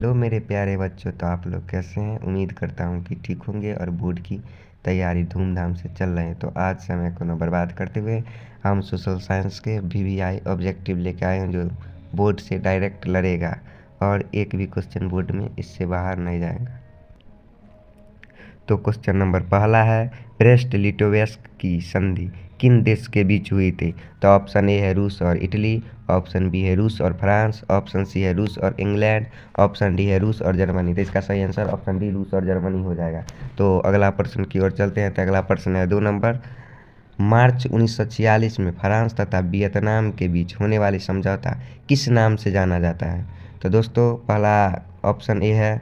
Hello मेरे प्यारे बच्चों, तो आप लोग कैसे हैं। उम्मीद करता हूँ कि ठीक होंगे और बोर्ड की तैयारी धूमधाम से चल रही है। तो आज समय को न बर्बाद करते हुए हम सोशल साइंस के VVI ऑब्जेक्टिव लेके आए हैं, जो बोर्ड से डायरेक्ट लड़ेगा और एक भी क्वेश्चन बोर्ड में इससे बाहर नहीं जाएगा। तो क्वेश्चन नंबर पहला है, ब्रेस्ट लिटोवेस्क की संधि किन देश के बीच हुई थी। तो ऑप्शन ए है रूस और इटली, ऑप्शन बी है रूस और फ्रांस, ऑप्शन सी है रूस और इंग्लैंड, ऑप्शन डी है रूस और जर्मनी। तो इसका सही आंसर ऑप्शन डी रूस और जर्मनी हो जाएगा। तो अगला प्रश्न की ओर चलते हैं। तो अगला प्रश्न है 2 नंबर, मार्च 1946 में फ्रांस तथा वियतनाम के बीच होने वाली समझौता किस नाम से जाना जाता है। तो दोस्तों पहला ऑप्शन ए है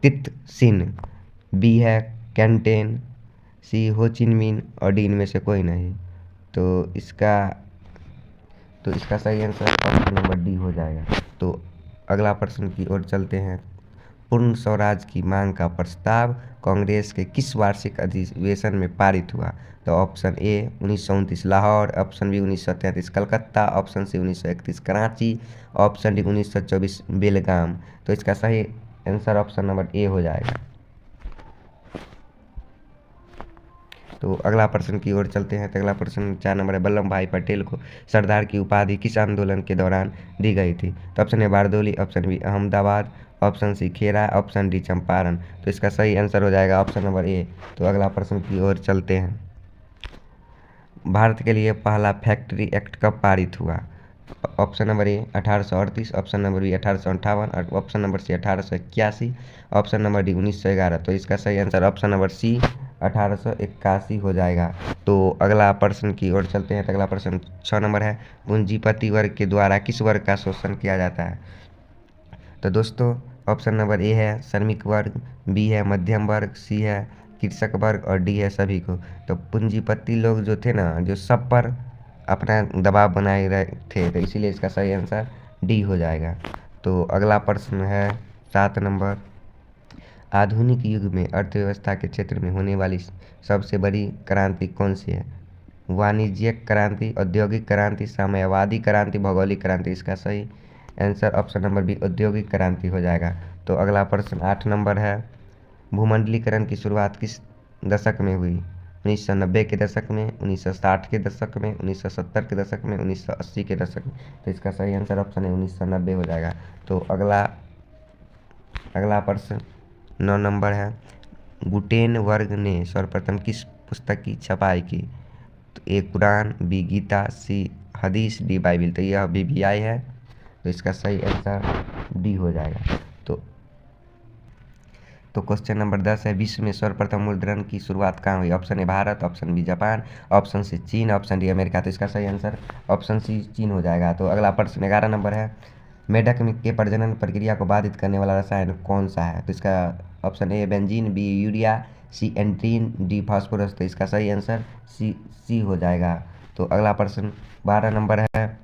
तित सिन, बी है कैंटेन, सी हो चिन मिन और डी इनमें से कोई नहीं। तो इसका सही आंसर ऑप्शन नंबर डी हो जाएगा। तो अगला प्रश्न की ओर चलते हैं। पूर्ण स्वराज की मांग का प्रस्ताव कांग्रेस के किस वार्षिक अधिवेशन में पारित हुआ। तो option A 1929 Lahore, option B 1933 Calcutta, option C 1931 Karachi, option D 1924 Belgaum. तो इसका सही आंसर ऑप्शन नंबर ए हो जाएगा। तो अगला प्रश्न की ओर चलते हैं। तो अगला प्रश्न 4 नंबर है, वल्लभ भाई पटेल को सरदार की उपाधि किस आंदोलन के दौरान दी गई थी। तो option A Bardoli, option B Ahmedabad, option C Kheda, option D Champaran. तो इसका सही आंसर हो जाएगा ऑप्शन नंबर ए। तो अगला प्रश्न की ओर चलते हैं। भारत के लिए पहला फैक्ट्री एक्ट कब पारित हुआ। Option number A 1838, option number B 1858, option number C 1881, option number D 1911। तो इसका सही आंसर ऑप्शन नंबर सी 1881 हो जाएगा। तो अगला प्रश्न की ओर चलते हैं। तो अगला प्रश्न 6 नंबर है, पूंजीपति वर्ग के द्वारा किस वर्ग का शोषण किया जाता है। तो दोस्तों ऑप्शन नंबर ए है श्रमिक वर्ग, बी है मध्यम वर्ग, सी है कृषक वर्ग और डी है सभी को। तो पूंजीपति लोग जो थे ना, जो सब पर अपना दबाव बनाए रहे थे, तो इसीलिए इसका सही आंसर डी हो जाएगा। तो अगला प्रश्न है 7 नंबर, आधुनिक युग में अर्थव्यवस्था के क्षेत्र में होने वाली सबसे बड़ी क्रांति कौन सी है। वाणिज्यिक क्रांति, औद्योगिक क्रांति, साम्यवादी क्रांति, भौगोलिक क्रांति। इसका सही आंसर ऑप्शन नंबर बी औद्योगिक क्रांति हो जाएगा। तो अगला प्रश्न 8 नंबर है, भूमंडलीकरण की शुरुआत किस दशक में हुई। 1990 के दशक में, 1960 के दशक में, 1970 के दशक में, 1980 के दशक में। तो इसका सही आंसर ऑप्शन है 1990 हो जाएगा। तो अगला प्रश्न 9 नंबर है, गुटेनबर्ग ने सर्वप्रथम किस पुस्तक की छपाई की। तो ए कुरान, बी गीता, सी हदीस, डी बाइबिल। तो यह VVI है। तो इसका सही आंसर डी हो जाएगा। तो क्वेश्चन नंबर 10 है, विश्व में सर्वप्रथम मुद्रण की शुरुआत कहाँ हुई। Option A Bharat, option B Japan, option C चीन, ऑप्शन डी अमेरिका। तो इसका सही आंसर ऑप्शन सी चीन हो जाएगा। तो अगला प्रश्न 11 नंबर है, मेढक के प्रजनन प्रक्रिया को बाधित करने वाला रसायन कौन सा है। तो इसका option A benzene, B urea, C एंट्रीन, डी फास्फोरस। तो इसका सही आंसर सी हो जाएगा। तो अगला प्रश्न 12 नंबर है,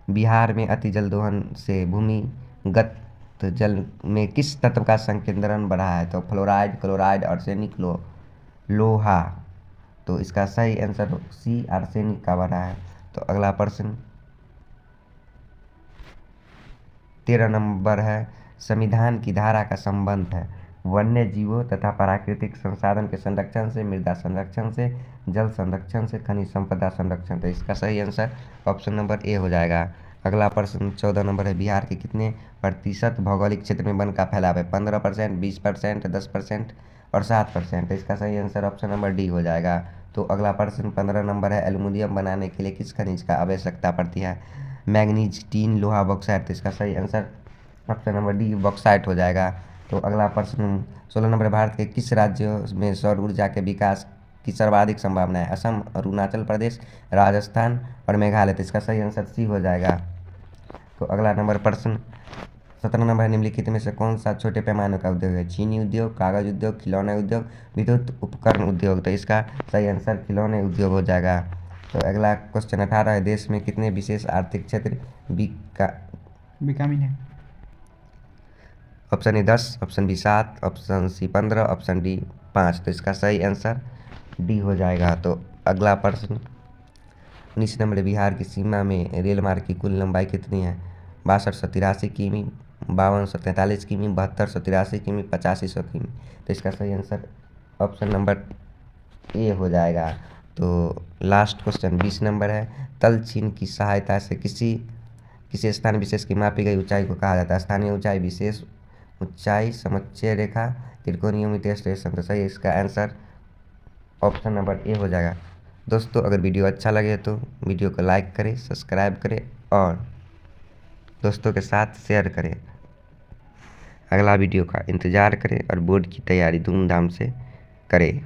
बिहार में अति जल दोहन से भूमिगत जल में किस तत्व का संकेंद्रण बढ़ा है। तो फ्लोराइड, क्लोराइड, आर्सेनिक, लोहा। तो इसका सही आंसर सी आर्सेनिक का बढ़ा है। तो अगला प्रश्न 13 नंबर है, संविधान की धारा का संबंध है वन्य जीवों तथा प्राकृतिक संसाधन के संरक्षण से, मृदा संरक्षण से, जल संरक्षण से, खनिज संपदा संरक्षण। तो इसका सही आंसर ऑप्शन नंबर ए हो जाएगा। अगला प्रश्न 14 नंबर है, बिहार के कितने प्रतिशत भौगोलिक क्षेत्र में वन का फैलाव है। 15%, 20%, 10% और 7%। तो इसका सही आंसर ऑप्शन नंबर डी हो जाएगा। तो अगला प्रश्न 15 नंबर है, एल्युमिनियम बनाने के लिए किस खनिज का आवश्यकता पड़ती है। मैग्नीज, टीन, लोहा, बॉक्साइट। तो इसका सही answer option number D bauxite हो जाएगा। तो अगला प्रश्न 16 नंबर, भारत के किस राज्य में सौर ऊर्जा के विकास की सर्वाधिक संभावना है। असम, अरुणाचल प्रदेश, राजस्थान और मेघालय। तो इसका सही आंसर सी हो जाएगा। तो अगला नंबर प्रश्न 17 नंबर, निम्नलिखित में से कौन सा छोटे पैमाने का उद्योग है। चीनी उद्योग, कागज उद्योग, खिलौने उद्योग, विद्युत उपकरण उद्योग। तो इसका सही आंसर खिलौने उद्योग हो जाएगा। तो अगला क्वेश्चन 18 है, देश में कितने विशेष आर्थिक क्षेत्र विकामिन है। Option A 10, option B 7, option C 15, option D 5। तो इसका सही आंसर डी हो जाएगा। तो अगला प्रश्न 19 नंबर, बिहार की सीमा में रेल मार्ग की कुल लंबाई कितनी है। 6283 किमी, 5243 किमी, 7283 किमी, 8500 किमी। तो इसका सही आंसर ऑप्शन नंबर ए हो जाएगा। तो लास्ट क्वेश्चन 20 नंबर है, तल चिन्ह की सहायता से किसी स्थान विशेष की मापी गई ऊंचाई को कहा जाता है? स्थानीय ऊंचाई, विशेष ऊंचाई, समोच्चय रेखा, त्रिकोणीय मिति, स्टेशन। तो सही इसका आंसर ऑप्शन नंबर ए हो जाएगा। दोस्तों अगर वीडियो अच्छा लगे तो वीडियो को लाइक करें, सब्सक्राइब करें और दोस्तों के साथ शेयर करें। अगला वीडियो का इंतज़ार करें और बोर्ड की तैयारी धूमधाम से करें।